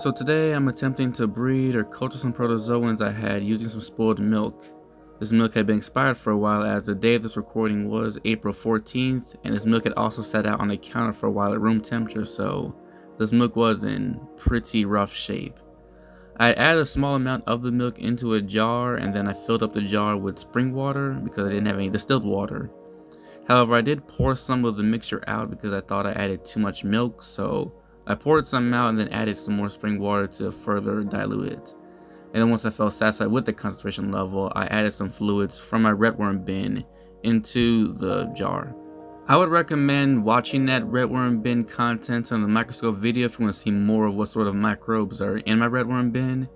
So today I'm attempting to breed or culture some protozoans I had using some spoiled milk. This milk had been expired for a while, as the day of this recording was April 14th, and this milk had also sat out on the counter for a while at room temperature, so this milk was in pretty rough shape. I had added a small amount of the milk into a jar, and then I filled up the jar with spring water because I didn't have any distilled water. However, I did pour some of the mixture out because I thought I added too much milk, so I poured some out and then added some more spring water to further dilute it. And then once I felt satisfied with the concentration level, I added some fluids from my redworm bin into the jar. I would recommend watching that redworm bin contents on the microscope video if you want to see more of what sort of microbes are in my redworm bin.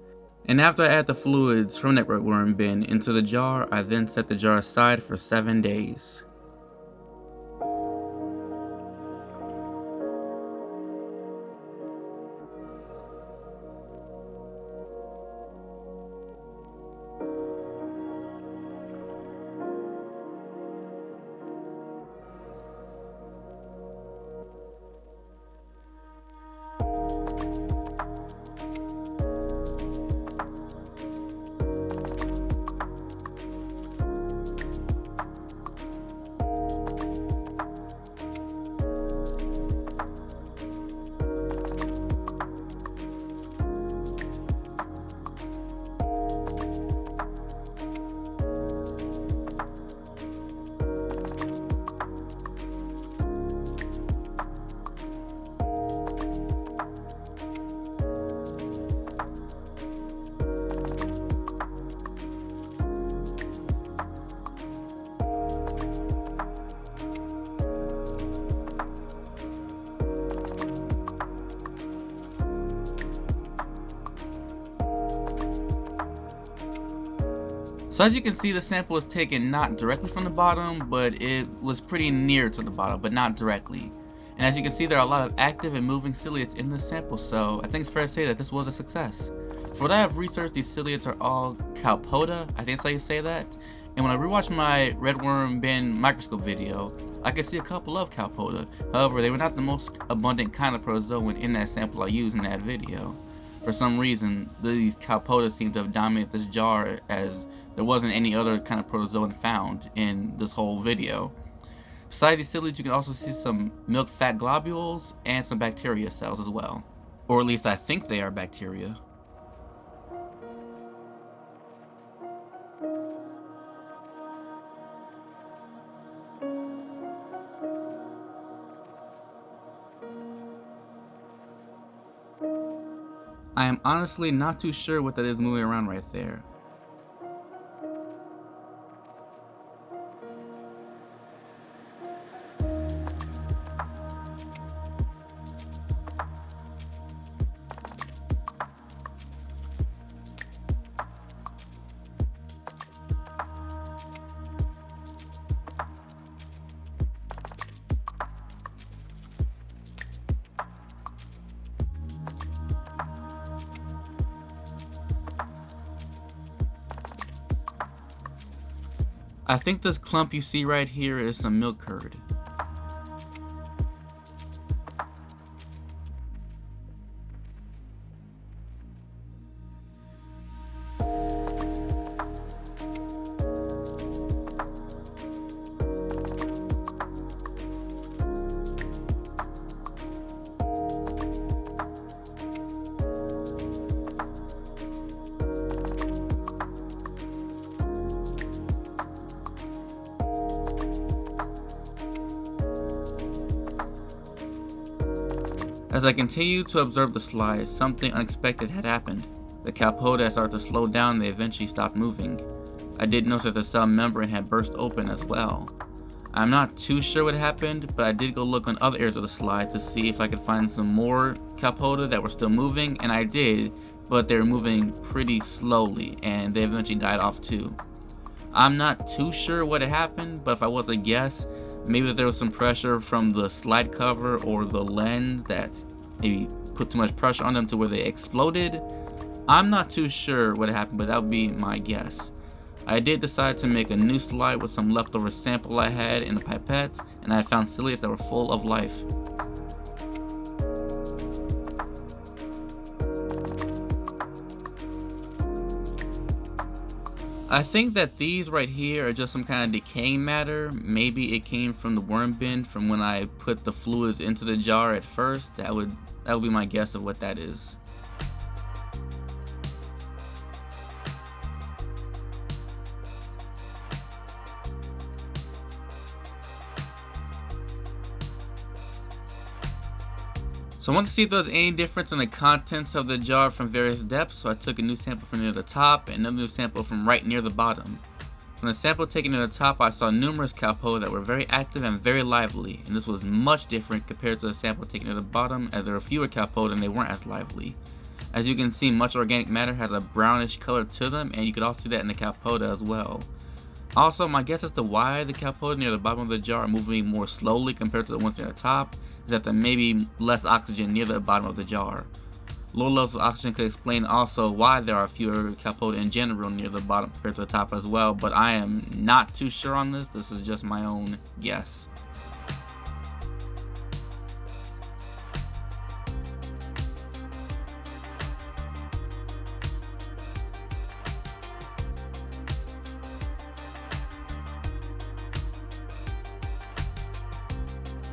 And after I add the fluids from that redworm bin into the jar, I then set the jar aside for 7 days. So as you can see, the sample was taken not directly from the bottom, but it was pretty near to the bottom, but not directly. And as you can see, there are a lot of active and moving ciliates in this sample, so I think it's fair to say that this was a success. For what I have researched, these ciliates are all Colpoda, I think that's how you say that. And when I rewatched my redworm bin microscope video, I could see a couple of Colpoda. However, they were not the most abundant kind of protozoan in that sample I used in that video. For some reason, these Colpoda seem to have dominated this jar, as there wasn't any other kind of protozoan found in this whole video. Besides these ciliates, you can also see some milk fat globules and some bacteria cells as well. Or at least I think they are bacteria. I am honestly not too sure what that is moving around right there. I think this clump you see right here is some milk curd. As I continued to observe the slide, something unexpected had happened. The Colpoda started to slow down and they eventually stopped moving. I did notice that the cell membrane had burst open as well. I'm not too sure what happened, but I did go look on other areas of the slide to see if I could find some more Colpoda that were still moving, and I did, but they were moving pretty slowly and they eventually died off too. I'm not too sure what had happened, but if I was to guess, maybe there was some pressure from the slide cover or the lens that maybe put too much pressure on them to where they exploded. I'm not too sure what happened, but that would be my guess. I did decide to make a new slide with some leftover sample I had in the pipette, and I found ciliates that were full of life. I think that these right here are just some kind of decaying matter. Maybe it came from the worm bin from when I put the fluids into the jar at first. That would be my guess of what that is. So I wanted to see if there was any difference in the contents of the jar from various depths, so I took a new sample from near the top and another new sample from right near the bottom. From the sample taken near the top, I saw numerous Colpoda that were very active and very lively, and this was much different compared to the sample taken near the bottom, as there were fewer Colpoda and they weren't as lively. As you can see, much organic matter has a brownish color to them, and you could also see that in the Colpoda as well. Also, my guess as to why the Colpoda near the bottom of the jar are moving more slowly compared to the ones near the top is that there may be less oxygen near the bottom of the jar. Low levels of oxygen could explain also why there are fewer Colpoda in general near the bottom compared to the top as well, but I am not too sure on this. This is just my own guess.